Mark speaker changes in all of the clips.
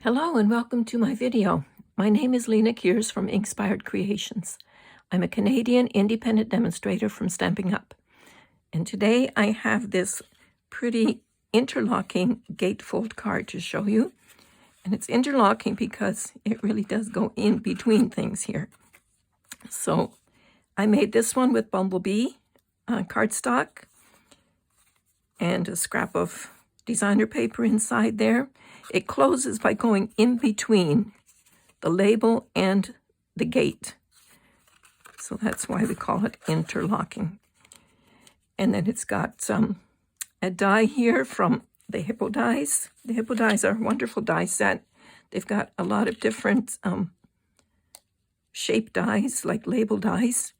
Speaker 1: Hello and welcome to my video. My name is Lena Kears from Inspired Creations. I'm a Canadian independent demonstrator from Stampin'Up. And today I have this pretty interlocking gatefold card to show you. And it's interlocking because it really does go in between things here. So I made this one with Bumblebee cardstock and a scrap of designer paper inside there. It closes by going in between the label and the gate. So that's why we call it interlocking. And then it's got a die here from the Hippo Dies. The Hippo Dies are a wonderful die set. They've got a lot of different shape dies, like label dies.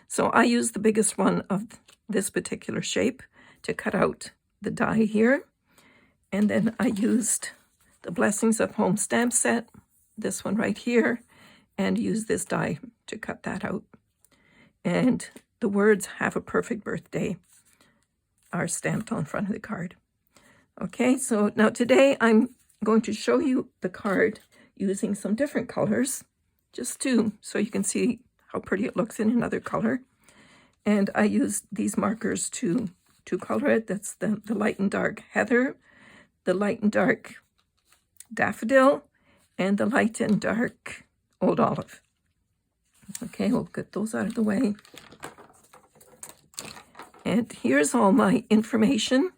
Speaker 1: So I used the biggest one of this particular shape to cut out the die here. And then I used the Blessings of Home stamp set, this one right here, and used this die to cut that out. And the words "Have a Perfect Birthday" are stamped on front of the card. Okay, so now today I'm going to show you the card using some different colors, just two, so you can see how pretty it looks in another color. And I used these markers to color it. That's the light and dark heather, the light and dark daffodil, and the light and dark old olive. Okay, we'll get those out of the way. And here's all my information.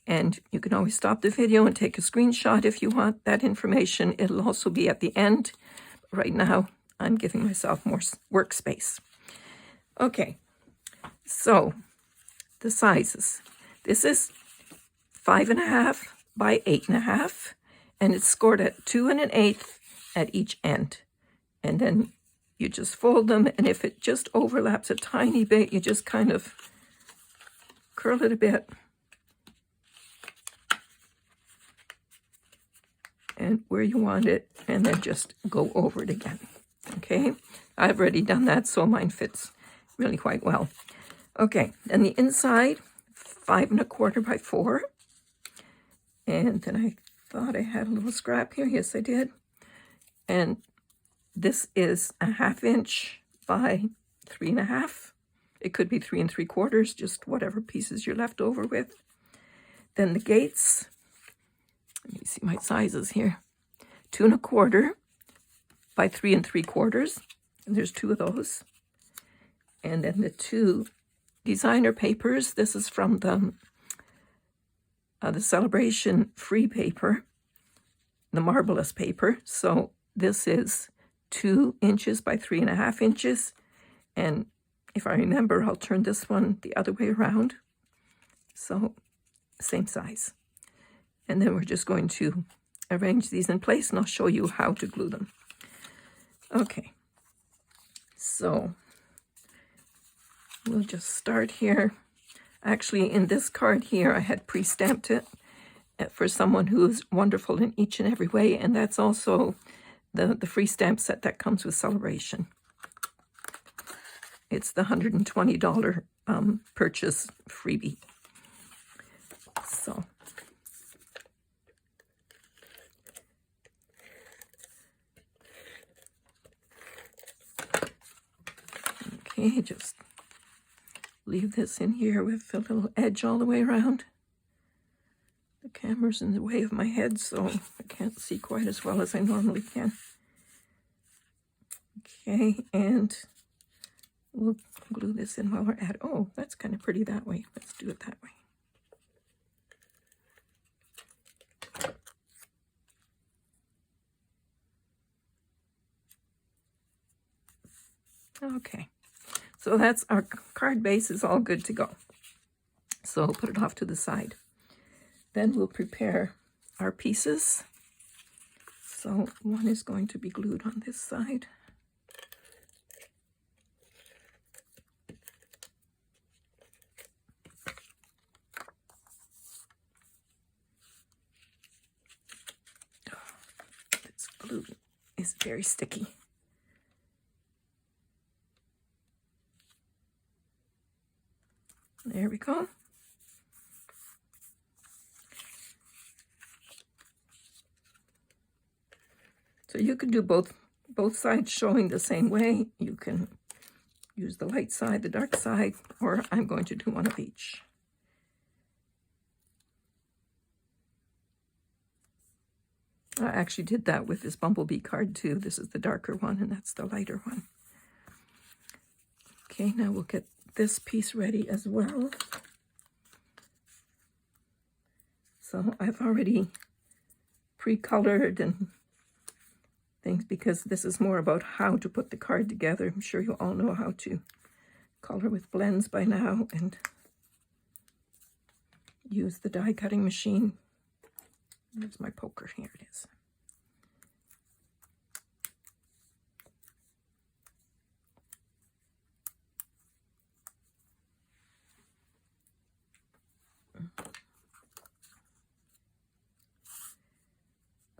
Speaker 1: And you can always stop the video and take a screenshot if you want that information. It'll also be at the end. Right now, I'm giving myself more workspace. Okay, so the sizes. This is 5.5 by 8.5, and it's scored at 2 1/8 at each end. And then you just fold them, and if it just overlaps a tiny bit, you just kind of curl it a bit. And where you want it, and then just go over it again. Okay, I've already done that, so mine fits really quite well. Okay, then the inside, 5 1/4 by 4. And then I thought I had a little scrap here. Yes, I did. And this is a 1/2 inch by 3.5. It could be 3 3/4, just whatever pieces you're left over with. Then the gates, let me see my sizes here. 2 1/4 by 3 3/4. And there's 2 of those. And then the 2 designer papers. This is from the Celebration free paper, the Marvelous paper. So this is 2 inches by 3.5 inches. And if I remember, I'll turn this one the other way around. So same size. And then we're just going to arrange these in place, and I'll show you how to glue them. Okay, so we'll just start here. Actually, in this card here, I had pre-stamped it for someone who's wonderful in each and every way, and that's also the free stamp set that comes with Celebration. It's the $120 purchase freebie. So okay, just leave this in here with a little edge all the way around. The camera's in the way of my head, so I can't see quite as well as I normally can. Okay, and we'll glue this in while we're at it. Oh, that's kind of pretty that way. Let's do it that way. Okay. So that's our card base is all good to go. So I'll put it off to the side. Then we'll prepare our pieces. So one is going to be glued on this side. This glue is very sticky. There we go. So you can do both sides showing the same way. You can use the light side, the dark side, or I'm going to do one of each. I actually did that with this Bumblebee card too. This is the darker one and that's the lighter one. Okay, now we'll get this piece ready as well. So I've already pre-colored and things because this is more about how to put the card together. I'm sure you all know how to color with blends by now and use the die cutting machine. There's my poker. Here it is.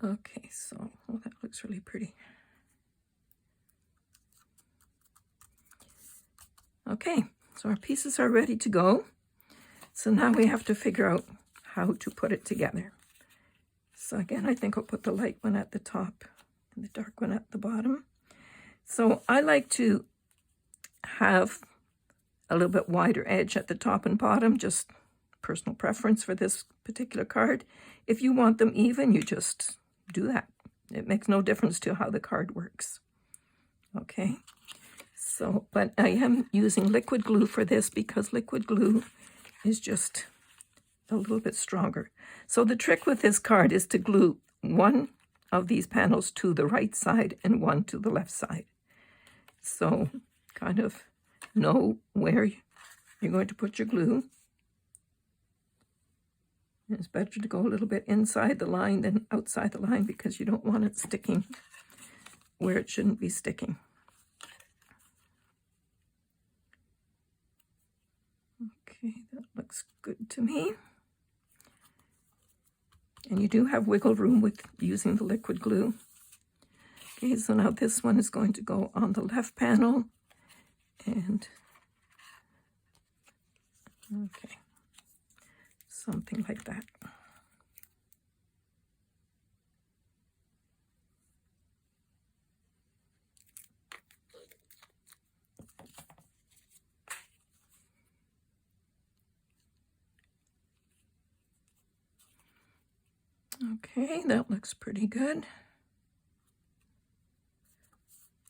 Speaker 1: Okay, so that looks really pretty. Okay, so our pieces are ready to go. So now we have to figure out how to put it together. So again, I think I'll put the light one at the top and the dark one at the bottom. So I like to have a little bit wider edge at the top and bottom, just personal preference for this particular card. If you want them even, you just do that. It makes no difference to how the card works. Okay, so, but I am using liquid glue for this because liquid glue is just a little bit stronger. So the trick with this card is to glue one of these panels to the right side and one to the left side. So kind of know where you're going to put your glue. It's better to go a little bit inside the line than outside the line because you don't want it sticking where it shouldn't be sticking. Okay, that looks good to me. And you do have wiggle room with using the liquid glue. Okay, so now this one is going to go on the left panel. And, okay, something like that. Okay, that looks pretty good.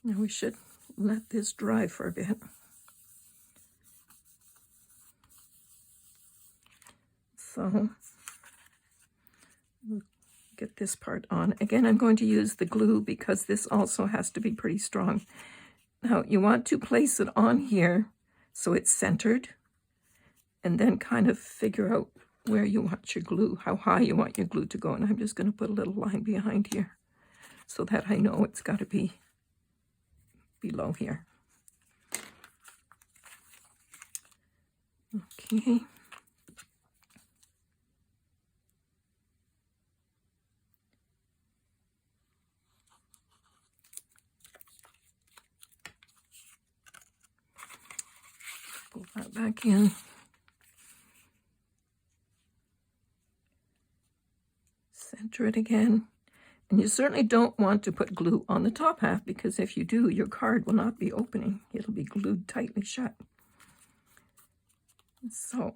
Speaker 1: Now we should let this dry for a bit. So we'll get this part on. Again, I'm going to use the glue because this also has to be pretty strong. Now you want to place it on here so it's centered and then kind of figure out where you want your glue, how high you want your glue to go. And I'm just going to put a little line behind here so that I know it's got to be below here. Okay. Pull that back in. Center it again. And you certainly don't want to put glue on the top half because if you do, your card will not be opening. It'll be glued tightly shut. So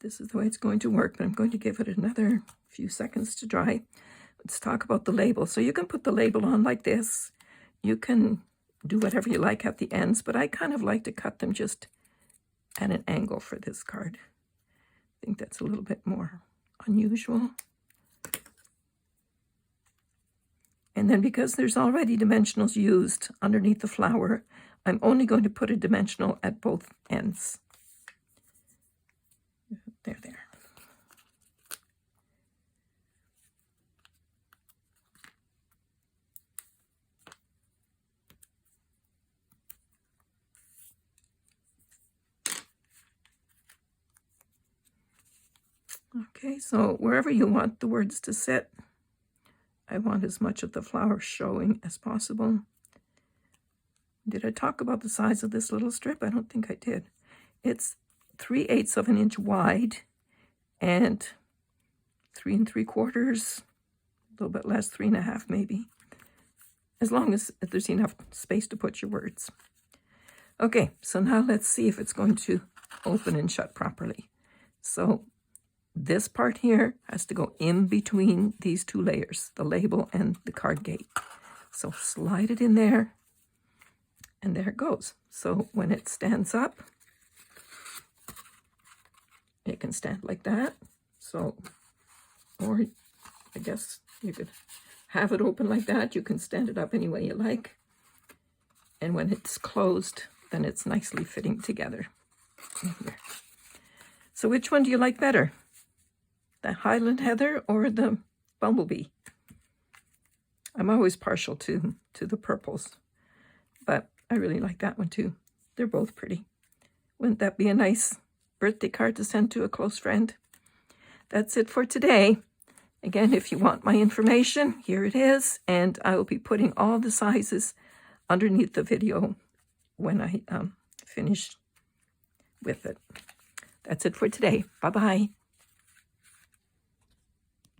Speaker 1: this is the way it's going to work, but I'm going to give it another few seconds to dry. Let's talk about the label. So you can put the label on like this. You can do whatever you like at the ends, but I kind of like to cut them just at an angle for this card. I think that's a little bit more unusual. And then because there's already dimensionals used underneath the flower, I'm only going to put a dimensional at both ends. There. Okay, so wherever you want the words to sit, I want as much of the flower showing as possible. Did I talk about the size of this little strip? I don't think I did. It's 3/8 of an inch wide and 3 3/4, a little bit less, 3.5 maybe. As long as there's enough space to put your words. Okay, so now let's see if it's going to open and shut properly. So this part here has to go in between these two layers, the label and the card gate. So slide it in there, and there it goes. So when it stands up, it can stand like that. So, or I guess you could have it open like that. You can stand it up any way you like. And when it's closed, then it's nicely fitting together. Here. So which one do you like better? The Highland Heather or the Bumblebee? I'm always partial to the purples, but I really like that one too. They're both pretty. Wouldn't that be a nice birthday card to send to a close friend? That's it for today. Again, if you want my information, here it is, and I will be putting all the sizes underneath the video when I finish with it. That's it for today. Bye-bye.